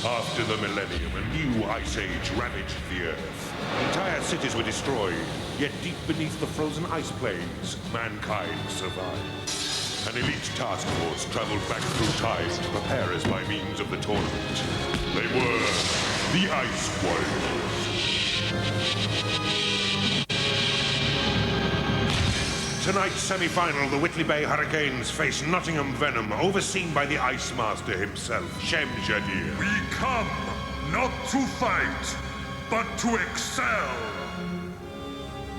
After the millennium, a new ice age ravaged the Earth. Entire cities were destroyed, yet deep beneath the frozen ice plains, mankind survived. An elite task force traveled back through time to prepare us by means of the tournament. They were the Ice Warriors. Tonight's semi-final, the Whitley Bay Hurricanes face Nottingham Venom, overseen by the Ice Master himself, Shem Jadir. We come not to fight, but to excel.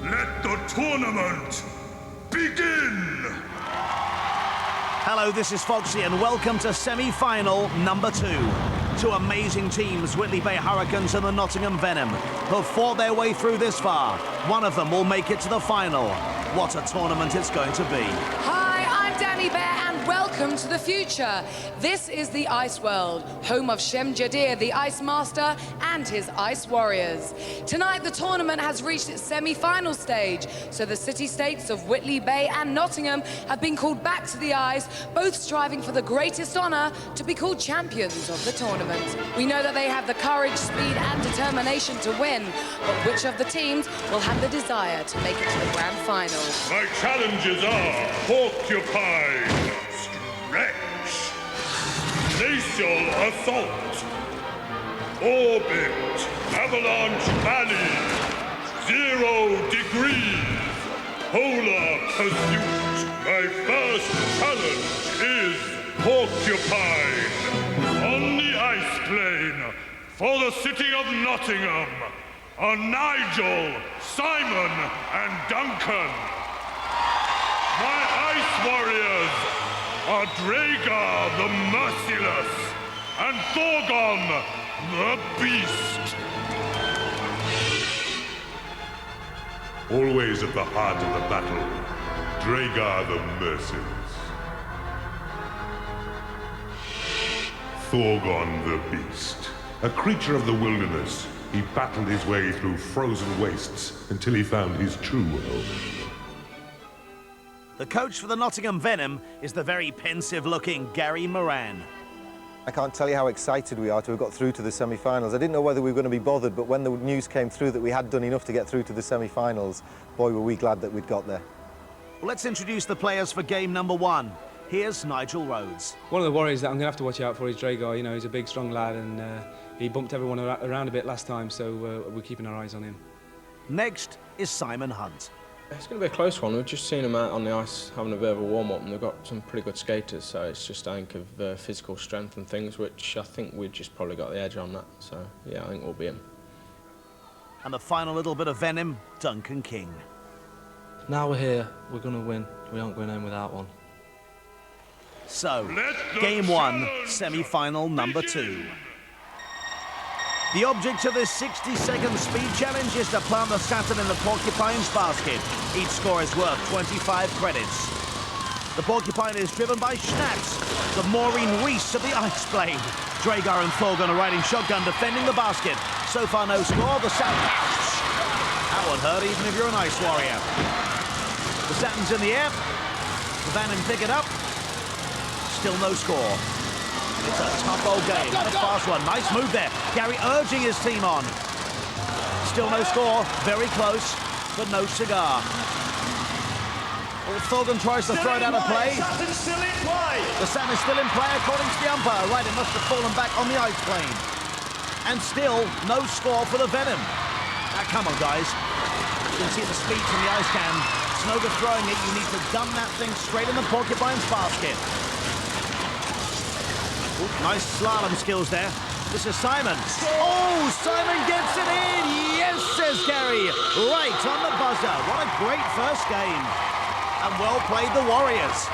Let the tournament begin! Hello, this is Foxy, and welcome to semi-final number 2. Two amazing teams, Whitley Bay Hurricanes and the Nottingham Venom, have fought their way through this far. One of them will make it to the final. What a tournament it's going to be. Hi, I'm Danny Bear, and welcome to the future. This is the Ice World, home of Shem Jadir, the Ice Master, and his Ice Warriors. Tonight, the tournament has reached its semi-final stage, so the city-states of Whitley Bay and Nottingham have been called back to the ice, both striving for the greatest honor to be called champions of the tournament. We know that they have the courage, speed, and determination to win, but which of the teams will have the desire to make it to the grand final? My challenges are Porcupine, Stretch, Glacial Assault, Orbit, Avalanche Valley, 0 Degrees, Polar Pursuit. My first challenge is Porcupine. On the ice plane, for the city of Nottingham, are Nigel, Simon, and Duncan. My Ice Warriors are Dragar the Merciless and Thorgon the Beast. Always at the heart of the battle, Dragar the Merciless. Thorgon the Beast. A creature of the wilderness, he battled his way through frozen wastes until he found his true home. The coach for the Nottingham Venom is the very pensive-looking Gary Moran. I can't tell you how excited we are to have got through to the semi-finals. I didn't know whether we were going to be bothered, but when the news came through that we had done enough to get through to the semi-finals, boy, were we glad that we'd got there. Well, let's introduce the players for game number 1. Here's Nigel Rhodes. One of the worries that I'm going to have to watch out for is Dragar. You know, he's a big, strong lad, and he bumped everyone around a bit last time, so we're keeping our eyes on him. Next is Simon Hunt. It's going to be a close one. We've just seen them out on the ice having a bit of a warm-up, and they've got some pretty good skaters, so it's just, I think, of physical strength and things, which I think we've just probably got the edge on that. So, yeah, I think we'll be in. And the final little bit of venom, Duncan King. Now we're here, we're going to win. We aren't going home without one. So, game 1, semi-final number 2. The object of this 60-second speed challenge is to plant the Saturn in the Porcupine's basket. Each score is worth 25 credits. The Porcupine is driven by Schnatz, the Maureen Reese of the ice plane. Dragar and Thorgon are riding shotgun, defending the basket. So far, no score. The Saturn... Ouch! That would hurt even if you're an ice warrior. The Saturn's in the air. The Venom pick it up. Still no score. It's a tough old game. A fast one. Nice move there. Gary urging his team on. Still no score. Very close, but no cigar. Well, Thorgon tries to throw it out of play. The Saturn is still in play according to the umpire. Right, it must have fallen back on the ice plane. And still no score for the Venom. Now, come on, guys. You can see the speed from the ice can. It's no good throwing it. You need to dump that thing straight in the Porcupine's basket. Ooh, nice slalom skills there. This is Simon. Oh, Simon gets it in. Yes, says Gary. Right on the buzzer. What a great first game. And well played, the Warriors.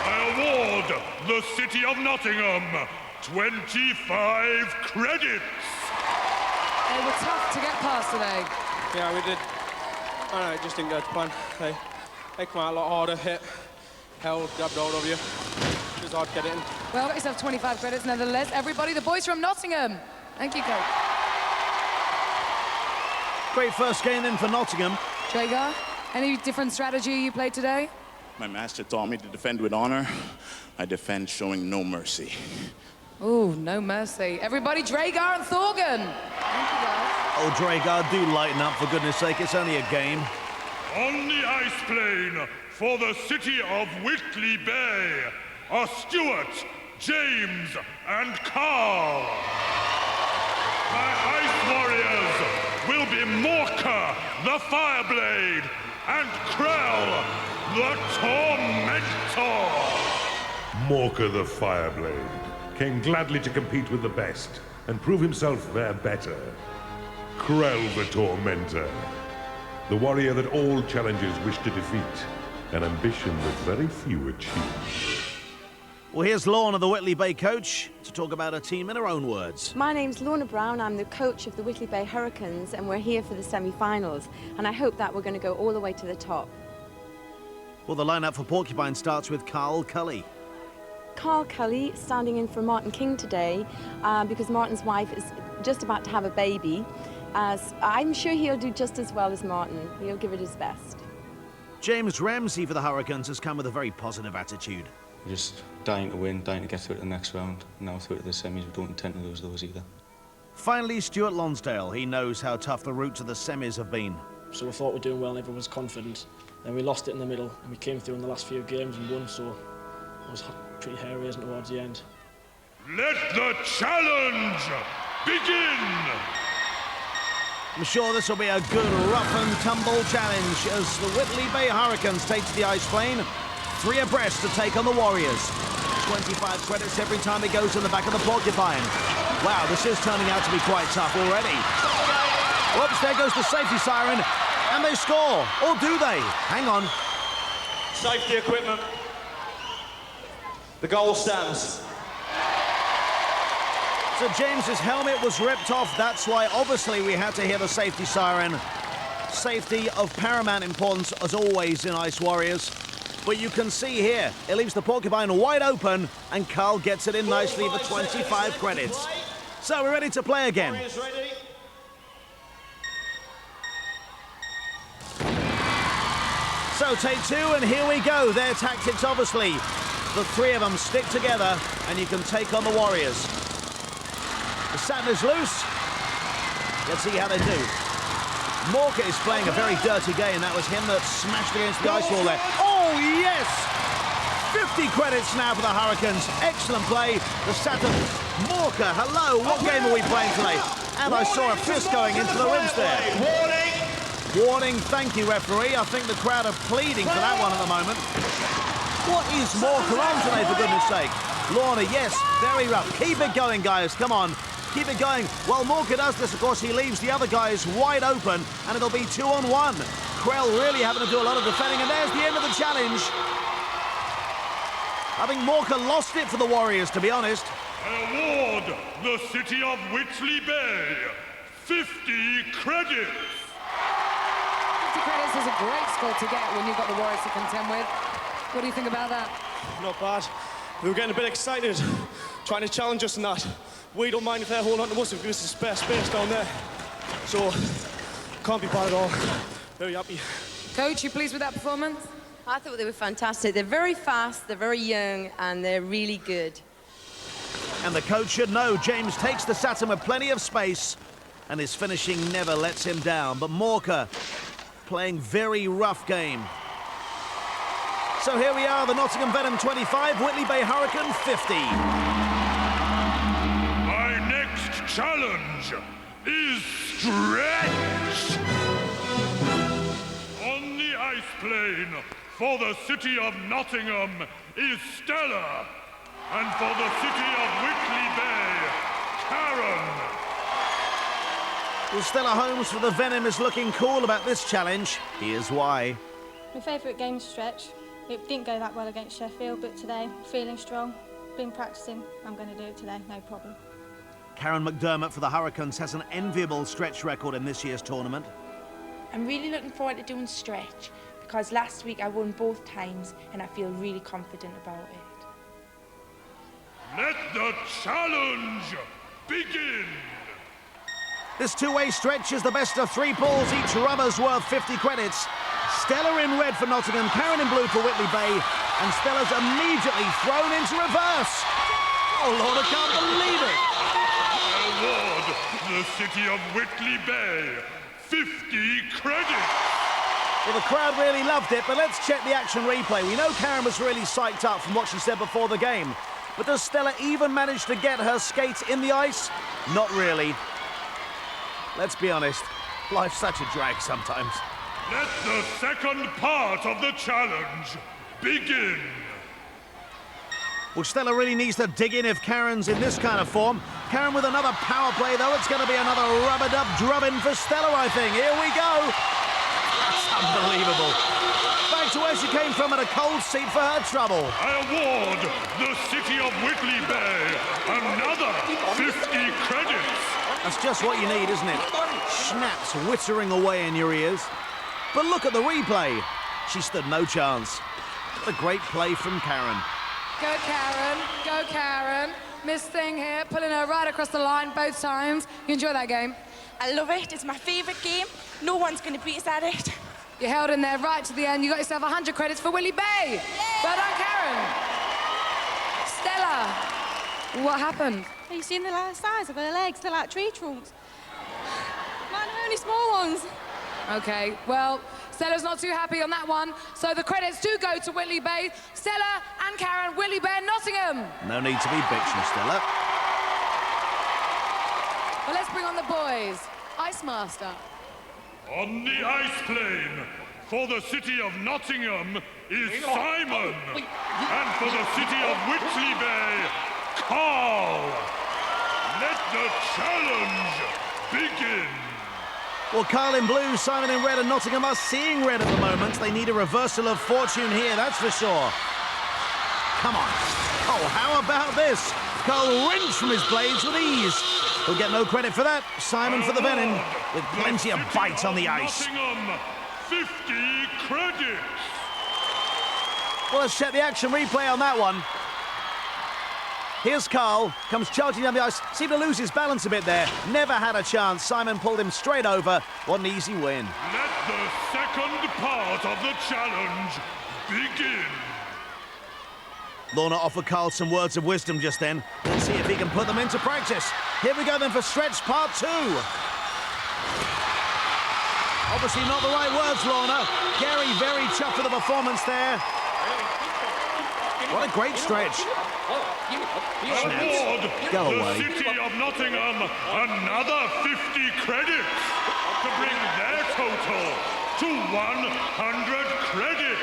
I award the City of Nottingham 25 credits. They were tough to get past today. Yeah, we did. I don't know, it just didn't go to plan. They come out a lot harder, hit, held, grabbed hold of you. It was hard to get it in. Well, got yourself 25 credits nevertheless. Everybody, the boys from Nottingham. Thank you, coach. Great first game then for Nottingham. Dragar, any different strategy you played today? My master taught me to defend with honor. I defend showing no mercy. Ooh, no mercy. Everybody, Dragar and Thorgan. Thank you, guys. Oh, Dragar, do lighten up, for goodness sake. It's only a game. On the ice plane for the city of Whitley Bay are Stuart, James, and Carl. My ice warriors will be Morka, the Fireblade, and Krell, the Tormentor. Morka the Fireblade came gladly to compete with the best and prove himself their better. Krell the Tormentor, the warrior that all challengers wish to defeat, an ambition that very few achieve. Well, here's Lorna, the Whitley Bay coach, to talk about her team in her own words. My name's Lorna Brown. I'm the coach of the Whitley Bay Hurricanes, and we're here for the semi-finals. And I hope that we're going to go all the way to the top. Well, the lineup for Porcupine starts with Carl Cully. Carl Cully standing in for Martin King today because Martin's wife is just about to have a baby. I'm sure he'll do just as well as Martin. He'll give it his best. James Ramsey for the Hurricanes has come with a very positive attitude. We're just dying to win, dying to get through to the next round. Now through to the semis, we don't intend to lose those either. Finally, Stuart Lonsdale. He knows how tough the route to the semis have been. So we thought we were doing well and everyone was confident. Then we lost it in the middle and we came through in the last few games and won, so it was pretty hair-raising towards the end. Let the challenge begin! I'm sure this will be a good rough and tumble challenge as the Whitley Bay Hurricanes take to the ice plane. 3 abreast to take on the Warriors. 25 credits every time it goes in the back of the Porcupine. Wow, this is turning out to be quite tough already. Whoops, there goes the safety siren, and they score. Or do they? Hang on. Safety equipment. The goal stands. So James's helmet was ripped off. That's why, obviously, we had to hear the safety siren. Safety of paramount importance, as always, in Ice Warriors. But you can see here, it leaves the Porcupine wide open, and Carl gets it in nicely for 25 credits. So we're ready to play again. So take 2, and here we go. Their tactics, obviously. The 3 of them stick together, and you can take on the Warriors. The sand is loose. Let's see how they do. Morka is playing a very dirty game. That was him that smashed against the ice wall there. Oh, yes! 50 credits now for the Hurricanes. Excellent play. The Saturn. Morka, hello. What game are we playing today? And I saw a fist going into the ribs there. Warning! Warning. Thank you, referee. I think the crowd are pleading for that one at the moment. What is Morka on today, for goodness sake? Lorna, yes, very rough. Keep it going, guys. Come on. Keep it going. While Morka does this, of course, he leaves the other guys wide open, and it'll be 2-on-1. Krell really having to do a lot of defending, and there's the end of the challenge. I think Morka lost it for the Warriors, to be honest. I award the city of Whitley Bay 50 credits. 50 credits is a great score to get when you've got the Warriors to contend with. What do you think about that? Not bad. We were getting a bit excited, trying to challenge us in that. We don't mind if they're holding on to us, they've given us a spare space down there. So, can't be bad at all. Very happy. Coach, you pleased with that performance? I thought they were fantastic. They're very fast, they're very young, and they're really good. And the coach should know James takes the Saturn with plenty of space, and his finishing never lets him down. But Morka playing very rough game. So here we are, the Nottingham Venom 25, Whitley Bay Hurricane 50. My next challenge is stretch! On the ice plane for the city of Nottingham is Stella, and for the city of Whitley Bay, Karen. Well, Stella Holmes for the Venom is looking cool about this challenge. Here's why. My favourite game is stretch. It didn't go that well against Sheffield, but today, feeling strong, been practising, I'm going to do it today, no problem. Karen McDermott for the Hurricanes has an enviable stretch record in this year's tournament. I'm really looking forward to doing stretch because last week I won both times and I feel really confident about it. Let the challenge begin! This 2-way stretch is the best of 3 pools, each rubber's worth 50 credits. Stella in red for Nottingham, Karen in blue for Whitley Bay, and Stella's immediately thrown into reverse. Oh, Lord, I can't believe it. Award the city of Whitley Bay 50 credits. Well, the crowd really loved it, but let's check the action replay. We know Karen was really psyched up from what she said before the game. But does Stella even manage to get her skates in the ice? Not really. Let's be honest, life's such a drag sometimes. Let the second part of the challenge begin. Well, Stella really needs to dig in if Karen's in this kind of form. Karen with another power play, though. It's going to be another rub-a-dub drubbing for Stella, I think. Here we go. That's unbelievable. Back to where she came from at a cold seat for her trouble. I award the city of Whitley Bay another 50 credits. That's just what you need, isn't it? Schnaps whittering away in your ears. But look at the replay. She stood no chance. What a great play from Karen. Go Karen, go Karen. Miss Thing here, pulling her right across the line both times. You enjoy that game? I love it. It's my favourite game. No one's going to beat us at it. You held in there right to the end. You got yourself 100 credits for Whitley Bay. Yay! Well done, Karen. Stella, what happened? Have you seen the size of her legs? They're like tree trunks. Mine are only small ones. Okay, well, Stella's not too happy on that one, so the credits do go to Whitley Bay. Stella and Karen, Whitley Bay and Nottingham. No need to be bitching, Stella. Well, let's bring on the boys. Ice Master. On the ice plane for the city of Nottingham is Simon. And for the city of Whitley Bay, Carl. Let the challenge begin. Well, Carl in blue, Simon in red, and Nottingham are seeing red at the moment. They need a reversal of fortune here, that's for sure. Come on. Oh, how about this? Carl wrenched from his blades with ease. He'll get no credit for that. Simon for the venom, with plenty of bite on the ice. Nottingham, 50 credits. Well, let's check the action replay on that one. Here's Carl, comes charging down the ice, seemed to lose his balance a bit there. Never had a chance. Simon pulled him straight over. What an easy win. Let the second part of the challenge begin. Lorna offered Carl some words of wisdom just then. Let's see if he can put them into practice. Here we go then for stretch part 2. Obviously not the right words, Lorna. Gary very chuffed with the performance there. What a great stretch. Award Go the away. city of Nottingham another 50 credits to bring their total to 100 credits.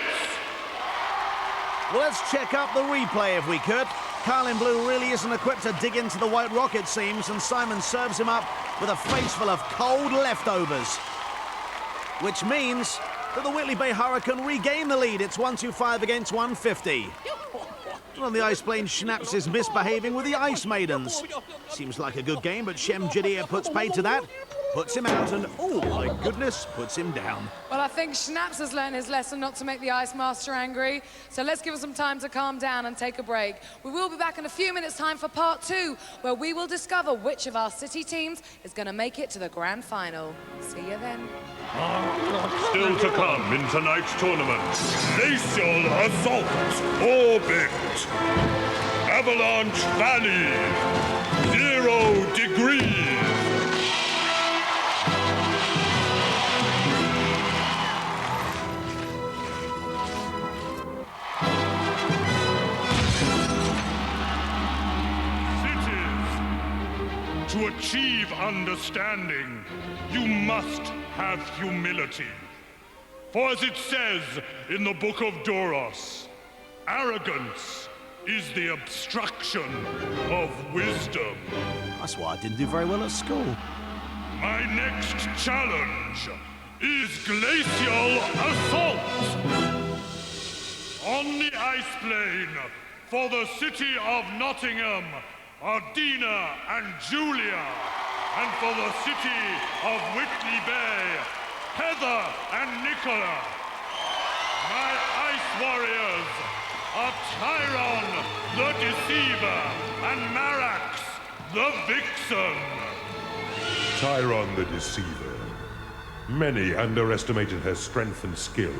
Well, let's check up the replay if we could. Carl in blue really isn't equipped to dig into the White Rock, it seems, and Simon serves him up with a face full of cold leftovers. Which means that the Whitley Bay Hurricane regain the lead. It's 125 against 150. Well, the ice plane Schnaps is misbehaving with the Ice Maidens. Seems like a good game, but Shem Jadea puts pay to that. Puts him out and, oh my goodness, puts him down. Well, I think Schnaps has learned his lesson not to make the Ice Master angry. So let's give him some time to calm down and take a break. We will be back in a few minutes' time for part 2, where we will discover which of our city teams is going to make it to the grand final. See you then. Still to come in tonight's tournament, Glacial Assault Orbit, Avalanche Valley, 0 degrees. To achieve understanding, you must have humility. For as it says in the Book of Doros, arrogance is the obstruction of wisdom. That's why I didn't do very well at school. My next challenge is Glacial Assault. On the ice plane for the city of Nottingham, are Dina and Julia, and for the city of Whitley Bay, Heather and Nicola. My ice warriors are Tyron the Deceiver and Marax the Vixen. Tyron the Deceiver. Many underestimated her strength and skill,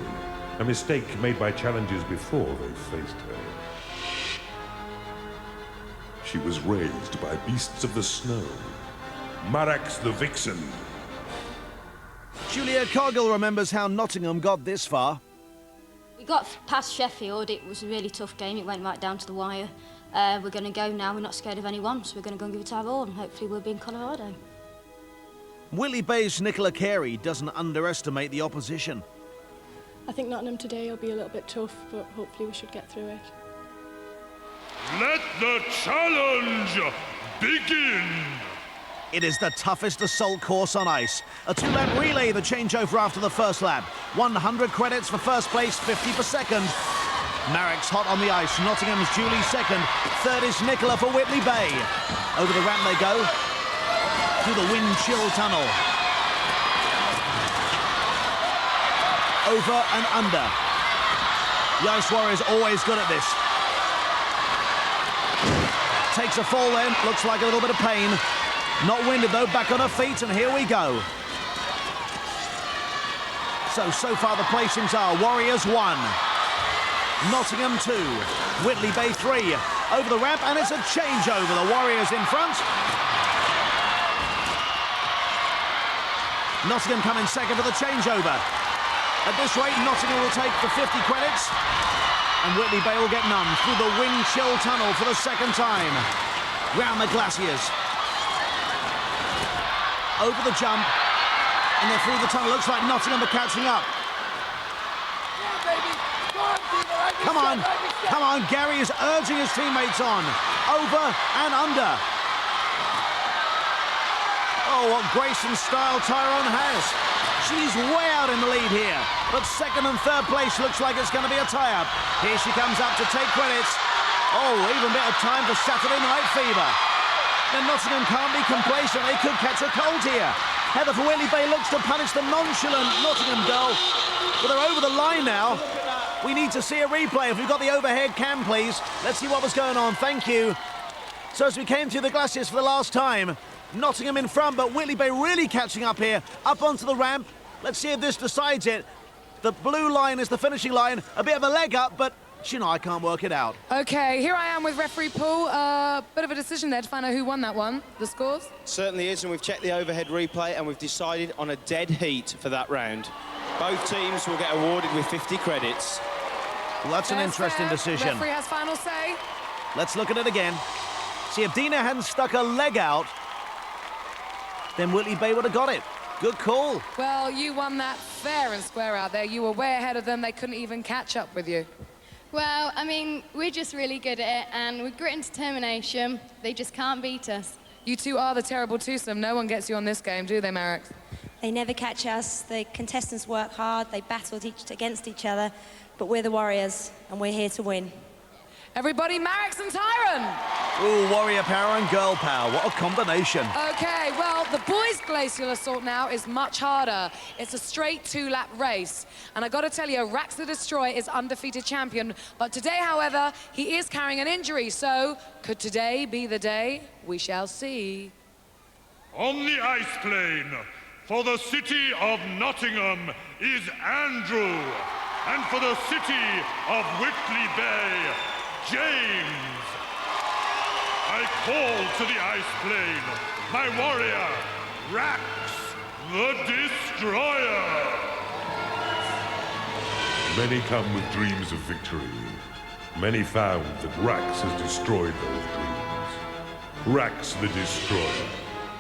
a mistake made by challengers before they faced her. She was raised by beasts of the snow. Marax the Vixen. Julia Cargill remembers how Nottingham got this far. We got past Sheffield. It was a really tough game. It went right down to the wire. We're going to go now. We're not scared of anyone, so we're going to go and give it our all, and hopefully we'll be in Colorado. Whitley Bay's Nicola Carey doesn't underestimate the opposition. I think Nottingham today will be a little bit tough, but hopefully we should get through it. Let the challenge begin! It is the toughest assault course on ice. A 2-lap relay, the changeover after the first lap. 100 credits for first place, 50 for second. Marek's hot on the ice. Nottingham's Julie second. Third is Nicola for Whitley Bay. Over the ramp they go. Through the wind chill tunnel. Over and under. The Ice Warriors always good at this. Takes a fall then. Looks like a little bit of pain. Not winded though, back on her feet, and here we go. So far the placings are Warriors 1, Nottingham 2, Whitley Bay 3. Over the ramp, and it's a changeover. The Warriors in front. Nottingham come in second for the changeover. At this rate, Nottingham will take the 50 credits, and Whitley Bay will get none. Through the wind chill tunnel for the second time. Round the glaciers. Over the jump, and then through the tunnel. Looks like Nottingham are catching up. Come on, come on. Gary is urging his teammates on. Over and under. Oh, what grace and style Tyrone has. She's way out in the lead here, but second and third place looks like it's going to be a tie-up. Here she comes up to take credits. Oh, even bit of time for Saturday Night Fever. Then Nottingham can't be complacent. They could catch a cold here. Heather for Whitley Bay looks to punish the nonchalant Nottingham girl. But they're over the line now. We need to see a replay. If we've got the overhead cam, please. Let's see what was going on. Thank you. So as we came through the glaciers for the last time, Nottingham in front, but Whitley Bay really catching up here. Up onto the ramp. Let's see if this decides it. The blue line is the finishing line. A bit of a leg up, but you know, I can't work it out. Okay, here I am with referee Paul. Bit of a decision there to find out who won that one. The scores? Certainly is, and we've checked the overhead replay and we've decided on a dead heat for that round. Both teams will get awarded with 50 credits. Well, that's an interesting decision. Referee has final say. Let's look at it again. See, if Dina hadn't stuck her leg out, then Whitley Bay would have got it. Good call. Well, you won that fair and square out there. You were way ahead of them. They couldn't even catch up with you. Well, I mean, we're just really good at it, and with grit and determination, they just can't beat us. You two are the terrible twosome. No one gets you on this game, do they, Marek? They never catch us. The contestants work hard. They battle against each other, but we're the Warriors, and we're here to win. Everybody, Marek and Tyron! Ooh, warrior power and girl power. What a combination. Okay, well, the boys' glacial assault now is much harder. It's a straight 2-lap race. And I got to tell you, Rax the Destroyer is undefeated champion. But today, however, he is carrying an injury. So, could today be the day? We shall see. On the ice plane, for the city of Nottingham is Andrew. And for the city of Whitley Bay, James. I call to the ice plane my warrior, Rax the Destroyer. Many come with dreams of victory. Many found that Rax has destroyed those dreams. Rax the Destroyer.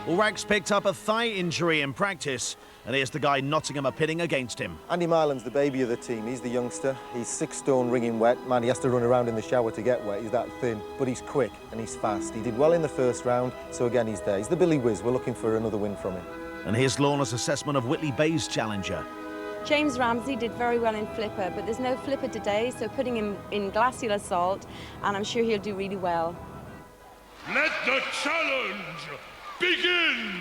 Well, Rax picked up a thigh injury in practice, and here's the guy Nottingham are pitting against him. Andy Mylan's the baby of the team. He's the youngster. He's 6 stone, wringing wet. Man, he has to run around in the shower to get wet. He's that thin, but he's quick and he's fast. He did well in the first round, so again, he's there. He's the Billy Whiz. We're looking for another win from him. And here's Lorna's assessment of Whitley Bay's challenger. James Ramsey did very well in flipper, but there's no flipper today, so putting him in glacial assault, and I'm sure he'll do really well. Let the challenge begin!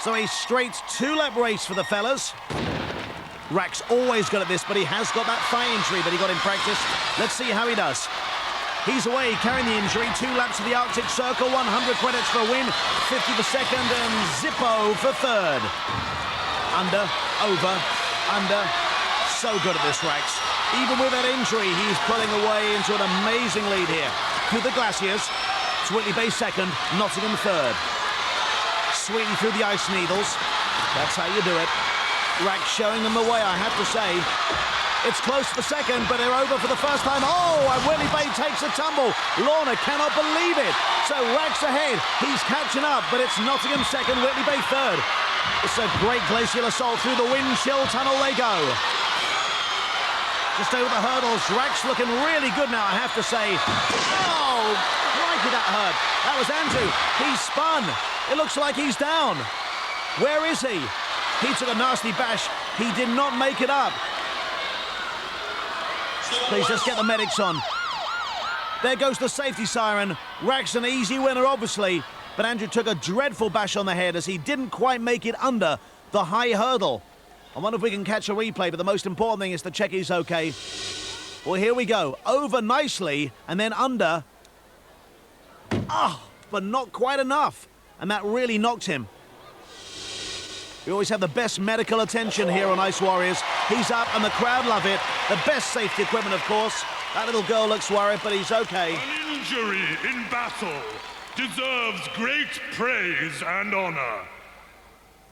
So a straight 2-lap race for the fellas. Rax always good at this, but he has got that thigh injury that he got in practice. Let's see how he does. He's away, carrying the injury. 2 laps of the Arctic Circle, 100 credits for a win, 50 for second, and Zippo for third. Under, over, under. So good at this, Rax. Even with that injury, he's pulling away into an amazing lead here. Through the glaciers, It's Whitley Bay second, Nottingham third. Sweetie through the ice needles. That's how you do it. Rack showing them the way, I have to say. It's close for second, but they're over for the first time. Oh, and Whitley Bay takes a tumble. Lorna cannot believe it. So Rack's ahead. He's catching up, but it's Nottingham second, Whitley Bay third. It's a great glacial assault through the wind chill tunnel they go. Just over the hurdles. Rack's looking really good now, I have to say. Oh, crikey, that hurt. That was Andrew. He spun. It looks like he's down. Where is he? He took a nasty bash. He did not make it up. Please, just get the medics on. There goes the safety siren. Rack's an easy winner, obviously, but Andrew took a dreadful bash on the head as he didn't quite make it under the high hurdle. I wonder if we can catch a replay, but the most important thing is to check he's okay. Well, here we go. Over nicely, and then under. Oh, but not quite enough. And that really knocked him. We always have the best medical attention here on Ice Warriors. He's up and the crowd love it. The best safety equipment, of course. That little girl looks worried, but he's okay. An injury in battle deserves great praise and honor.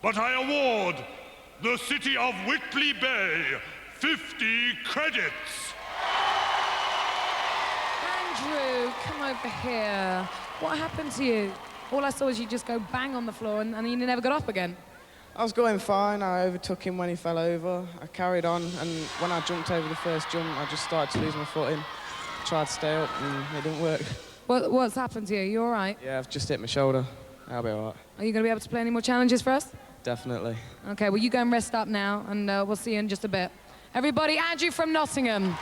But I award the city of Whitley Bay 50 credits. Andrew, come over here. What happened to you? All I saw was you just go bang on the floor and you never got up again. I was going fine. I overtook him when he fell over. I carried on, and when I jumped over the first jump, I just started to lose my footing. Tried to stay up, and it didn't work. What's happened to you? You all right? Yeah, I've just hit my shoulder. I'll be all right. Are you going to be able to play any more challenges for us? Definitely. Okay, well, you go and rest up now, and we'll see you in just a bit. Everybody, Andrew from Nottingham.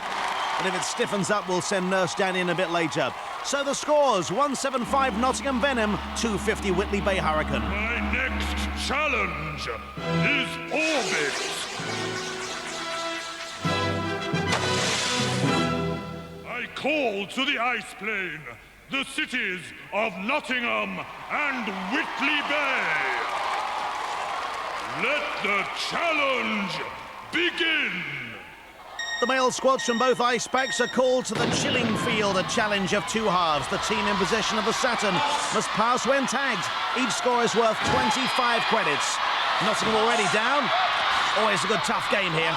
And if it stiffens up, we'll send Nurse Danny in a bit later. So the scores, 175 Nottingham Venom, 250 Whitley Bay Hurricane. My next challenge is Orbit. I call to the ice plane the cities of Nottingham and Whitley Bay. Let the challenge begin. The male squads from both ice packs are called to the chilling field, a challenge of two halves. The team in possession of the Saturn must pass when tagged. Each score is worth 25 credits. Nottingham already down. Always a good tough game here.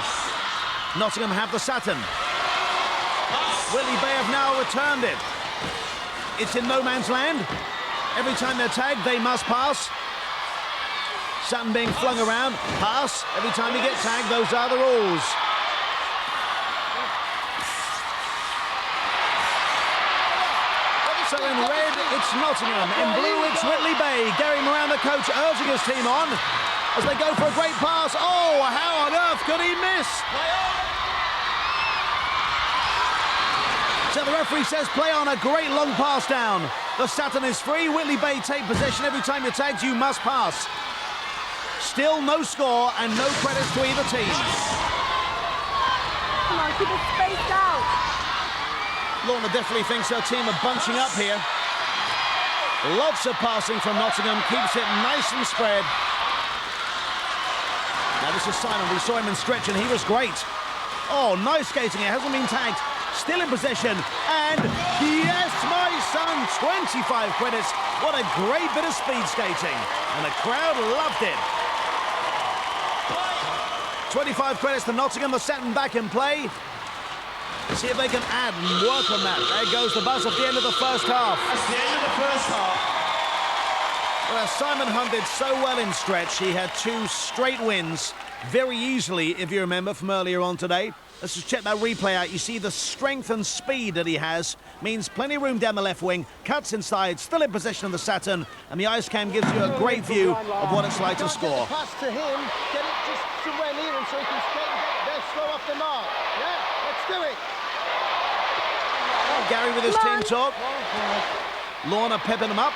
Nottingham have the Saturn. Whitley Bay have now returned it. It's in no man's land. Every time they're tagged, they must pass. Saturn being flung around, pass. Every time you get tagged, those are the rules. So in red, it's Nottingham. In blue, it's Whitley Bay. Gary Moran, the coach, urging his team on as they go for a great pass. Oh, how on earth could he miss? So the referee says play on, a great long pass down. The Saturn is free. Whitley Bay take possession. Every time you're tagged, you must pass. Still no score and no credits to either team. Come on, keep it spaced out. Lorna definitely thinks her team are bunching up here. Lots of passing from Nottingham, keeps it nice and spread. Now this is Simon, we saw him in stretch and he was great. Oh, nice skating, it hasn't been tagged. Still in possession, and yes, my son, 25 credits. What a great bit of speed skating, and the crowd loved it. 25 credits to Nottingham, the Saturn back in play. See if they can add and work on that. There goes the buzz at the end of the first half. That's the end of the first half. Well, Simon Hunt did so well in stretch. He had 2 straight wins very easily, if you remember, from earlier on today. Let's just check that replay out. You see the strength and speed that he has. Means plenty of room down the left wing. Cuts inside, still in possession of the Saturn. And the ice cam gives you a great view of what it's like to score. Pass to him, get it just somewhere near him so he can skate and get it there, slow off the mark. Yeah, let's do it. Gary with his team talk. Lorna pepping them up.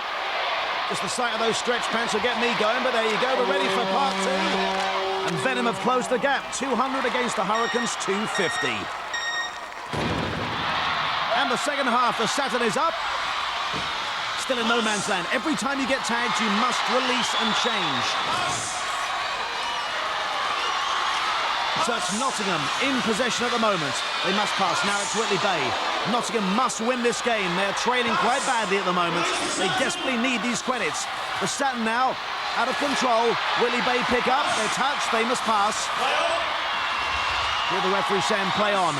Just the sight of those stretch pants will get me going, but there you go, we're ready for part 2. And Venom have closed the gap, 200 against the Hurricanes, 250. And the second half, the Saturn is up. Still in no man's land. Every time you get tagged, you must release and change. So it's Nottingham in possession at the moment. They must pass. Now it's Whitley Bay. Nottingham must win this game. They're trailing quite badly at the moment. They desperately need these credits. The Saturn now out of control. Whitley Bay pick up. They're touched. They must pass. With the referee saying play on.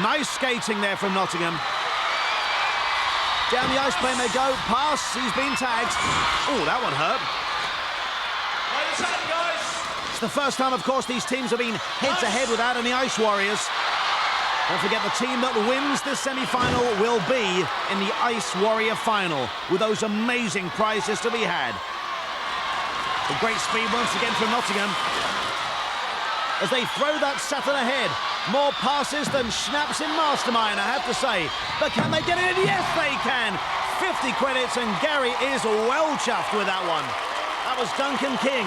Nice skating there from Nottingham. Down the ice plane they go. Pass. He's been tagged. Oh, that one hurt. It's the first time, of course, these teams have been head-to-head without any Ice Warriors. Don't forget, the team that wins this semi-final will be in the Ice Warrior final, with those amazing prizes to be had. A great speed once again from Nottingham, as they throw that Saturn ahead. More passes than Schnaps in Mastermind, I have to say. But can they get it in? Yes, they can! 50 credits, and Gary is well chuffed with that one. That was Duncan King.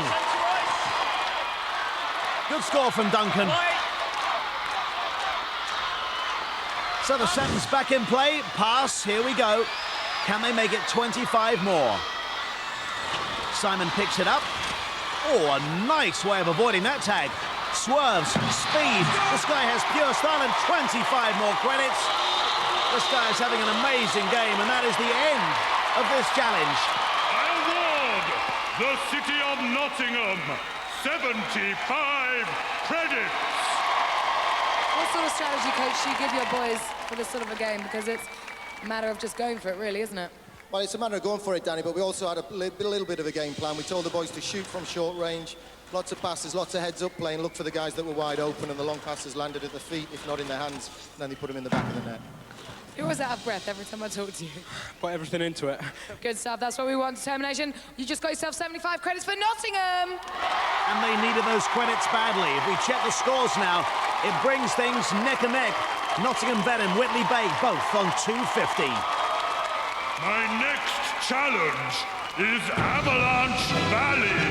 Good score from Duncan. So the Saturn's back in play. Pass, here we go. Can they make it 25 more? Simon picks it up. Oh, a nice way of avoiding that tag. Swerves, speed. This guy has pure style and 25 more credits. This guy is having an amazing game, and that is the end of this challenge. I award the City of Nottingham 75 credits. What sort of strategy, Coach, do you give your boys for this sort of a game? Because it's a matter of just going for it, really, isn't it? Well, it's a matter of going for it, Danny, but we also had a little bit of a game plan. We told the boys to shoot from short range, lots of passes, lots of heads-up playing, look for the guys that were wide open, and the long passes landed at the feet, if not in their hands, and then they put them in the back of the net. You're always out of breath every time I talk to you. Put everything into it. Good stuff, that's what we want, determination. You just got yourself 75 credits for Nottingham! And they needed those credits badly. If we check the scores now, it brings things neck and neck. Nottingham Vet and Whitley Bay both on 250. My next challenge is Avalanche Valley.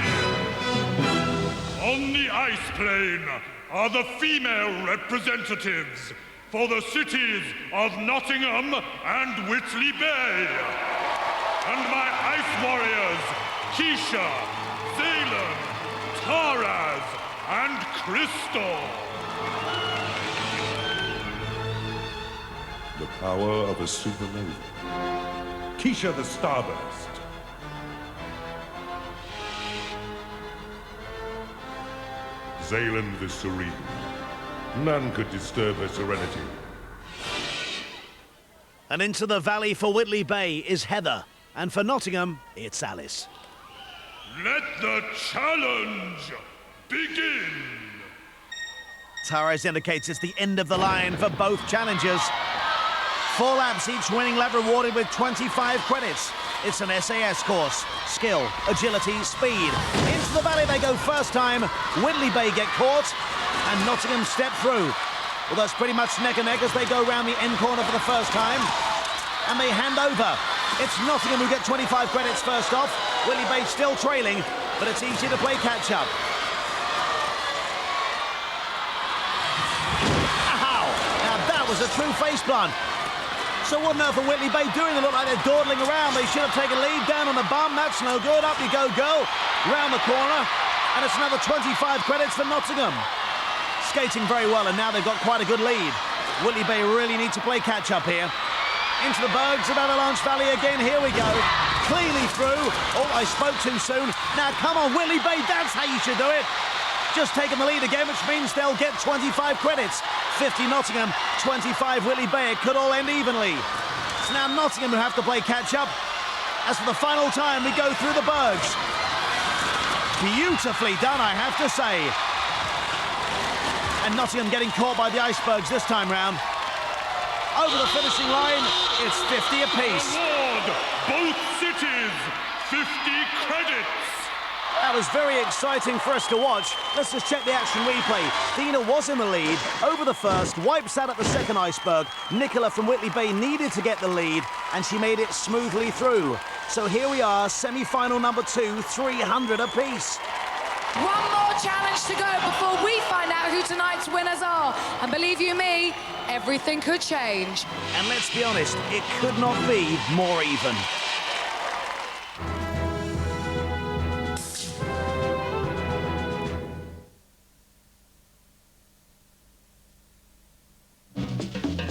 On the ice plane are the female representatives for the cities of Nottingham and Whitley Bay. And my ice warriors, Keisha, Zaylan, Taraz, and Crystal. The power of a supernova. Keisha the Starburst. Zaylan the Serene. None could disturb her serenity. And into the valley for Whitley Bay is Heather. And for Nottingham, it's Alice. Let the challenge begin. Taraz indicates it's the end of the line for both challengers. 4 laps, each winning lap rewarded with 25 credits. It's an SAS course. Skill, agility, speed. Into the valley they go first time. Whitley Bay get caught, and Nottingham step through. Well, that's pretty much neck and neck as they go round the end corner for the first time. And they hand over. It's Nottingham who get 25 credits first off. Whitley Bay still trailing, but it's easy to play catch-up. Ow! Now that was a true face plant. So what on earth are Whitley Bay doing? They look like they're dawdling around. They should have taken lead. Down on the bum. That's no good. Up you go, girl. Round the corner. And it's another 25 credits for Nottingham. Skating very well, and now they've got quite a good lead. Whitley Bay really need to play catch-up here. Into the bergs of Avalanche Valley again. Here we go. Cleanly through. Oh, I spoke too soon. Now, come on, Whitley Bay. That's how you should do it. Just taking the lead again, which means they'll get 25 credits. 50 Nottingham, 25 Whitley Bay. It could all end evenly. It's now Nottingham who have to play catch-up. As for the final time, we go through the bergs. Beautifully done, I have to say. And Nottingham getting caught by the icebergs this time round. Over the finishing line, it's 50 apiece. Award both cities 50 credits. That was very exciting for us to watch. Let's just check the action replay. Dina was in the lead over the first, wipes out at the second iceberg. Nicola from Whitley Bay needed to get the lead, and she made it smoothly through. So here we are, semi-final number 2, 300 apiece. One more challenge to go before we find out who tonight's winners are. And believe you me, everything could change. And let's be honest, it could not be more even.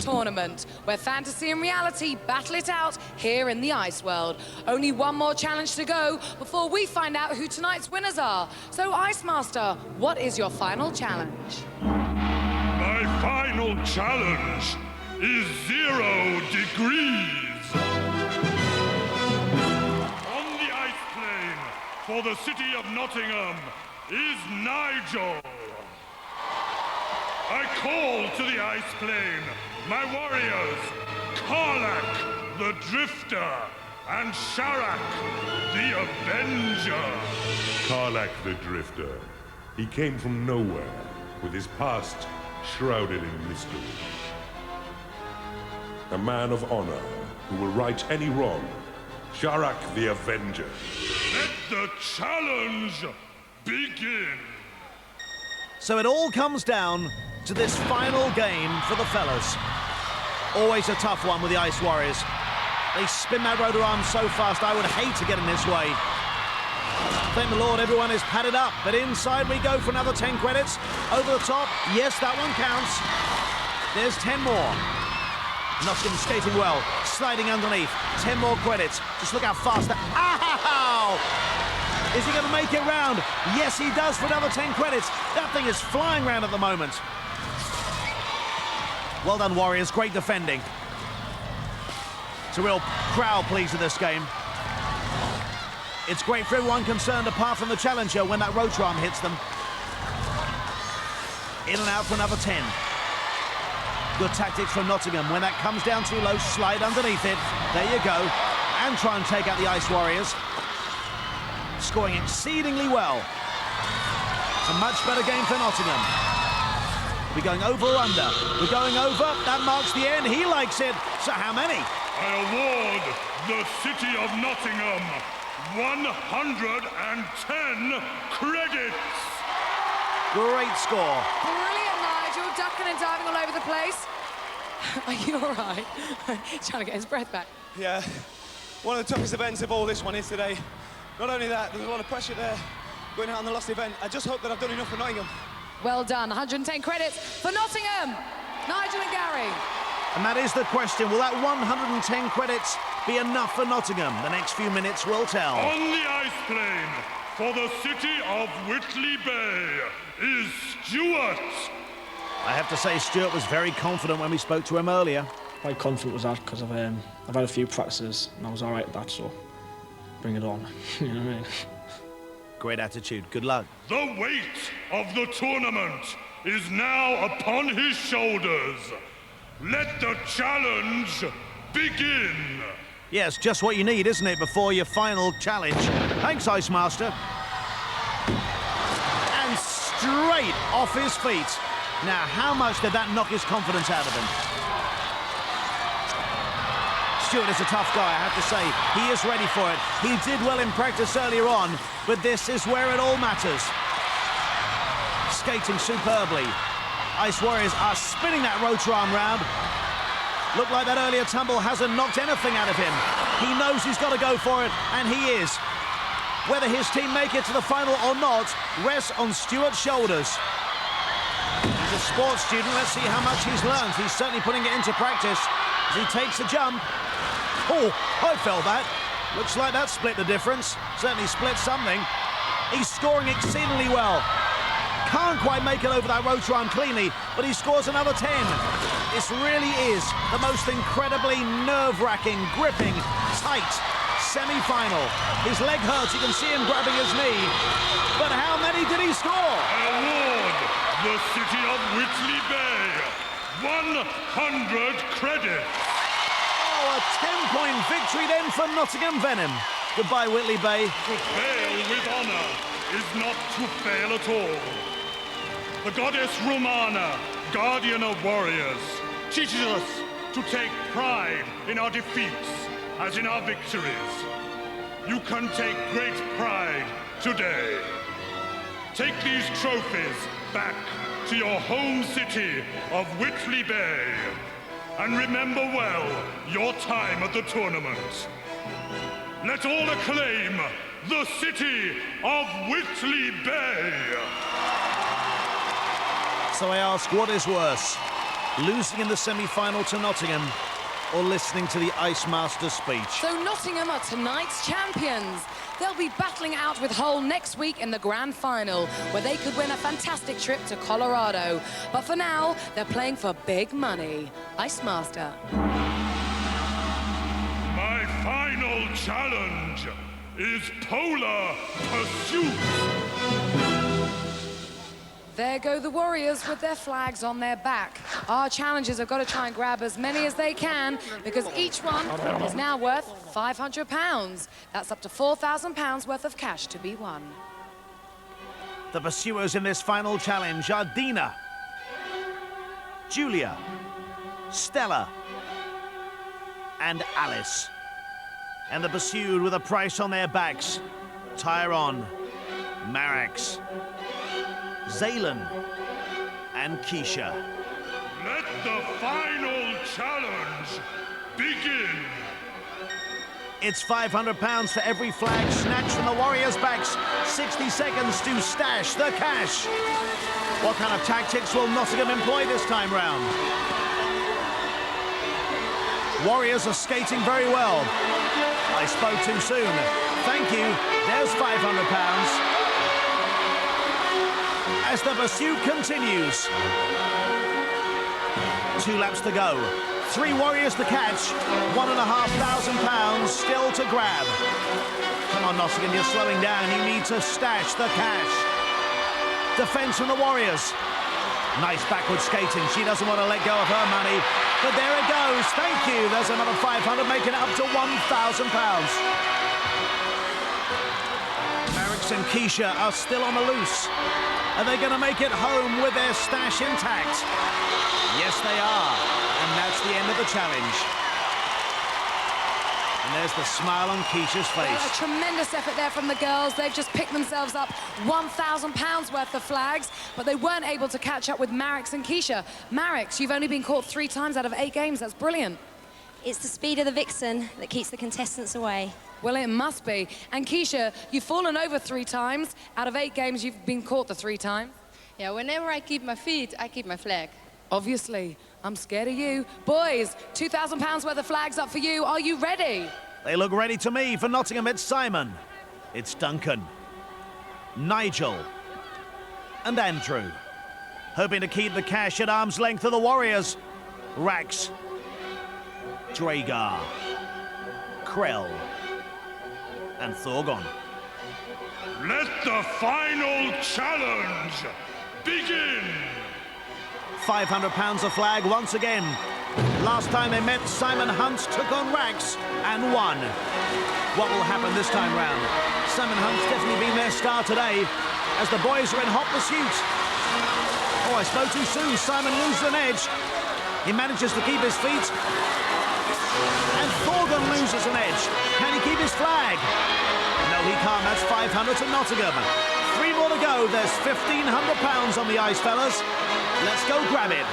Tournament. tournament, where fantasy and reality battle it out here in the ice world. Only one more challenge to go before we find out who tonight's winners are. So, Ice Master, what is your final challenge? My final challenge is 0 degrees. On the ice plane for the city of Nottingham is Nigel. I call to the ice plane my warriors, Karlak the Drifter and Sharak the Avenger. Karlak the Drifter. He came from nowhere, with his past shrouded in mystery. A man of honor who will right any wrong. Sharak the Avenger. Let the challenge begin. So it all comes down to this final game for the fellas. Always a tough one with the Ice Warriors. They spin that rotor arm so fast, I would hate to get in this way. Thank the Lord, everyone is padded up, but inside we go for another 10 credits. Over the top, yes, that one counts. There's 10 more. Nottingham skating well, sliding underneath. 10 more credits. Just look how fast that... Ow! Is he going to make it round? Yes, he does for another 10 credits. That thing is flying round at the moment. Well done, Warriors. Great defending. It's a real crowd pleaser, this game. It's great for everyone concerned, apart from the challenger, when that rotor arm hits them. In and out for another 10. Good tactics from Nottingham. When that comes down too low, slide underneath it. There you go. And try and take out the Ice Warriors. Scoring exceedingly well. It's a much better game for Nottingham. We're going over or under. We're going over. That marks the end. He likes it. So how many? I award the city of Nottingham 110 credits. Great score. Brilliant, Nigel. Ducking and diving all over the place. Are you all right? Trying to get his breath back. Yeah. One of the toughest events of all, this one is today. Not only that, there's a lot of pressure there going out on the last event. I just hope that I've done enough for Nottingham. Well done. 110 credits for Nottingham. Nigel and Gary. And that is the question. Will that 110 credits be enough for Nottingham? The next few minutes will tell. On the ice plane for the city of Whitley Bay is Stuart. I have to say, Stuart was very confident when we spoke to him earlier. Quite confident was that because I've had a few practices and I was all right at that, so bring it on. You know what I mean? Great attitude. Good luck. The weight of the tournament is now upon his shoulders. Let the challenge begin. Yes, just what you need, isn't it, before your final challenge? Thanks, Ice Master. And straight off his feet. Now, how much did that knock his confidence out of him? Stuart is a tough guy, I have to say. He is ready for it. He did well in practice earlier on, but this is where it all matters. Skating superbly. Ice Warriors are spinning that rotor arm round. Looked like that earlier tumble hasn't knocked anything out of him. He knows he's got to go for it, and he is. Whether his team make it to the final or not rests on Stuart's shoulders. He's a sports student. Let's see how much he's learned. He's certainly putting it into practice as he takes a jump. Oh, I felt that. Looks like that split the difference. Certainly split something. He's scoring exceedingly well. Can't quite make it over that rotor arm cleanly, but he scores another 10. This really is the most incredibly nerve-wracking, gripping, tight semi-final. His leg hurts, you can see him grabbing his knee. But how many did he score? I award the city of Whitley Bay 100 credits. Oh, a 10-point victory then for Nottingham Venom. Goodbye, Whitley Bay. To fail with honor is not to fail at all. The goddess Romana, guardian of warriors, teaches us to take pride in our defeats as in our victories. You can take great pride today. Take these trophies back to your home city of Whitley Bay and remember well your time at the tournament. Let all acclaim the city of Whitley Bay. So I ask, what is worse? losing in the semi-final to Nottingham or listening to the Ice Master's speech. So Nottingham are tonight's champions. They'll be battling out with Hull next week in the grand final, where they could win a fantastic trip to Colorado. But for now, they're playing for big money. Ice Master. My final challenge is Polar Pursuit. There go the Warriors with their flags on their back. Our challengers have got to try and grab as many as they can, because each one is now worth £500. That's up to £4,000 worth of cash to be won. The pursuers in this final challenge are Dina, Julia, Stella, and Alice. And the pursued with a price on their backs: Tyrone, Marax, Zaylan, and Keisha. Let the final challenge begin. It's £500 for every flag snatched from the Warriors' backs. 60 seconds to stash the cash. What kind of tactics will Nottingham employ this time round? Warriors are skating very well. I spoke too soon. Thank you. There's £500. As the pursuit continues. 2 laps to go. 3 Warriors to catch. £1,500 still to grab. Come on, Nottingham, you're slowing down. You need to stash the cash. Defense from the Warriors. Nice backward skating. She doesn't want to let go of her money. But there it goes. Thank you. There's another 500, making it up to £1,000. Marix and Keisha are still on the loose. Are they going to make it home with their stash intact? Yes, they are. And that's the end of the challenge. And there's the smile on Keisha's face. Well, a tremendous effort there from the girls. They've just picked themselves up £1,000 worth of flags, but they weren't able to catch up with Marix and Keisha. Marix, you've only been caught 3 times out of 8 games. That's brilliant. It's the speed of the vixen that keeps the contestants away. Well, it must be. And Keisha, you've fallen over 3 times. Out of 8 games, you've been caught the 3 times. Yeah, whenever I keep my feet, I keep my flag. Obviously. I'm scared of you. Boys, £2,000 worth of flags up for you. Are you ready? They look ready to me. For Nottingham, it's Simon. It's Duncan, Nigel, and Andrew. Hoping to keep the cash at arm's length of the Warriors. Rax, Dragar, Krell, and Thorgon. Let the final challenge begin. £500 a flag once again. Last time they met, Simon Hunt took on Rax and won. What will happen this time round? Simon Hunt's definitely been their star today, as the boys are in hot pursuit. Oh, I spoke too soon. Simon loses an edge. He manages to keep his feet. And Thorgon loses an edge. Can he keep his flag? No, he can't. That's 500 to Nottingham. 3 more to go. There's £1,500 on the ice, fellas. Let's go grab it.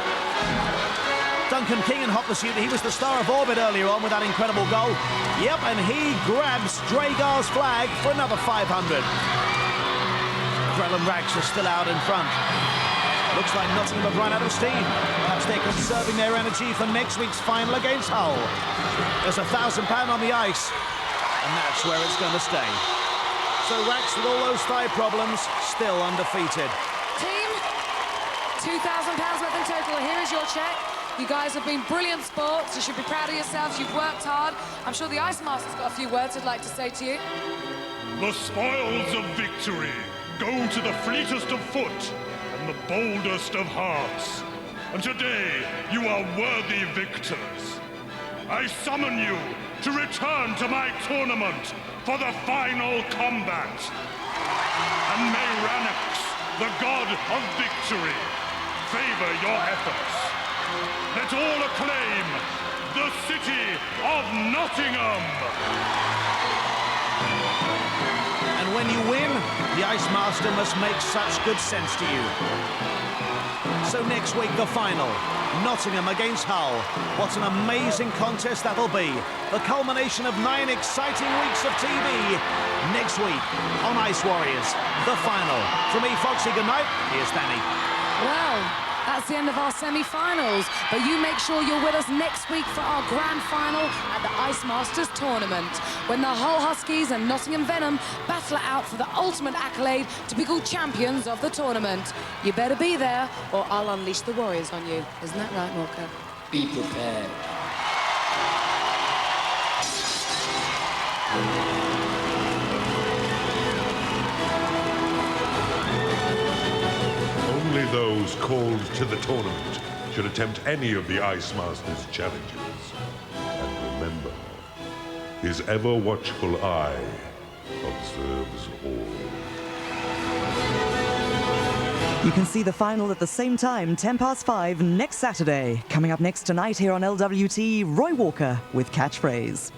Duncan King in hot pursuit. He was the star of Orbit earlier on with that incredible goal. Yep, and he grabs Dragar's flag for another 500. Krell and Rax are still out in front. Looks like Nottingham have run out of steam. Perhaps they're conserving their energy for next week's final against Hull. There's £1,000 on the ice, and that's where it's going to stay. So Rax, with all those thigh problems, still undefeated. Team, £2,000 worth in total. Here is your check. You guys have been brilliant sports. You should be proud of yourselves. You've worked hard. I'm sure the Ice Master's got a few words he'd like to say to you. The spoils of victory go to the fleetest of foot and the boldest of hearts. And today, you are worthy victors. I summon you to return to my tournament for the final combat. And may Ranax, the god of victory, favor your efforts. Let all acclaim the city of Nottingham. And when you win, the Ice Master must make such good sense to you. So next week, the final. Nottingham against Hull. What an amazing contest that'll be. The culmination of 9 exciting weeks of TV. Next week on Ice Warriors, the final. From me, Foxy, good night. Here's Danny. Well, That's the end of our semi-finals, but you make sure you're with us next week for our grand final at the Ice Masters tournament, when the Hull Huskies and Nottingham Venom battle it out for the ultimate accolade to be called champions of the tournament. You better be there, or I'll unleash the Warriors on you. Isn't that right, Morka? Be prepared. Only those called to the tournament should attempt any of the Ice Masters challenges. And remember, his ever-watchful eye observes all. You can see the final at the same time, 5:10 next Saturday. Coming up next tonight here on LWT, Roy Walker with Catchphrase.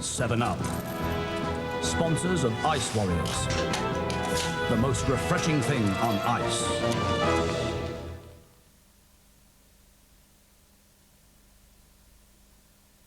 Seven Up. Sponsors of Ice Warriors. The most refreshing thing on ice.